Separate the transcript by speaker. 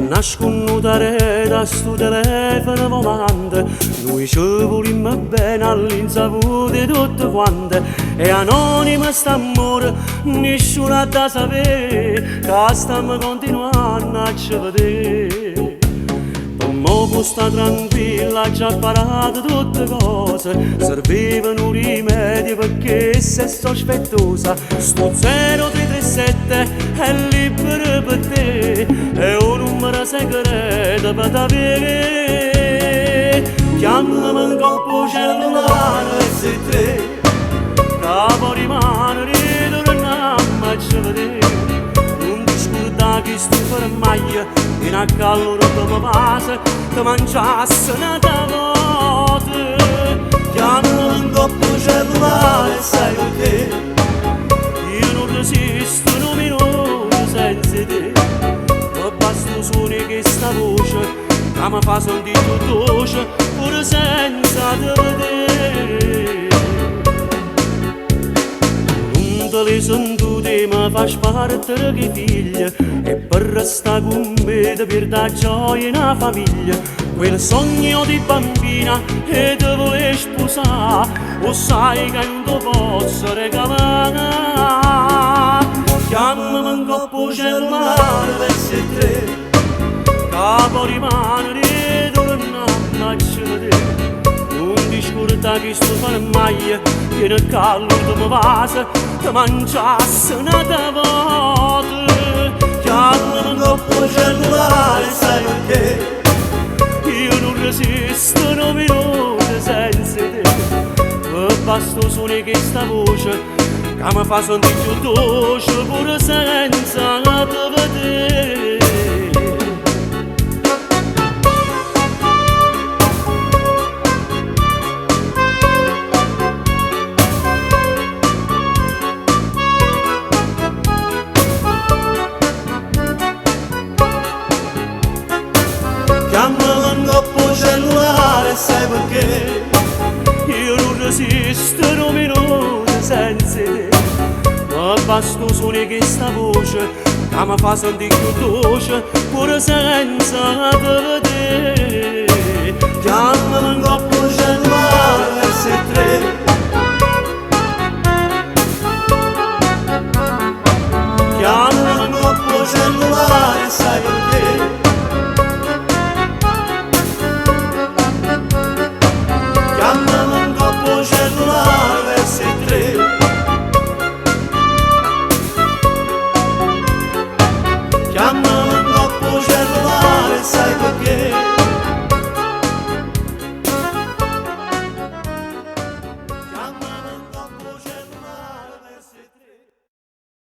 Speaker 1: Nascondere da sto telefono volante, noi ci volimmo bene all'insaputa di tutte quante, e anonimo st'amore, nessuno ha da sapere, che stiamo continuando a ci vedere. Per mo' può sta tranquilla, già imparato tutte cose, servivano rimedi perché sei sospettosa. Sto 0337 è libero per te, è un numero segreto per t'avere. Chiamami in coppo cellulare se te, capo rimane ritorniamo a ci vedere. Non ti scordare che sto fermaglia, in a calore che mi passa, ti mangiasse una tavote. Chiamami in coppo cellulare sai perché, io non resisto un minuto senza te. Mi basta un suono che sta voce, che mi fa sentire dolce, pure senza te vedere. Non te le sentute mi fa spartere che figlia, e per restare con me ti perda gioia in una famiglia. Quel sogno di bambina e ti vuoi sposare, o sai che non ti posso regalare. Chiamami in coppo cellulare verso te, capo rimane ritorniamo a ci vedere. Non ti scordare che sto fermaglia, che nel calore mi passa, ti mangiasse una tavote. Chiamami in coppo cellulare sai perché, io non resisto un minuto senza te. Mi basta suono che sta voce, che mi fa sentire più dolce, pure senza te vedere. Chiamami in coppo cellulare sai perché, io non resisto un minuto senza te. Mi basta un suono che sta voce, che mi fa sentire più dolce, pure senza te vedere. Chiamami in coppo cellulare verso te, chiamami in coppo cellulare sai perché, chiamami in coppo cellulare verso te, chiamami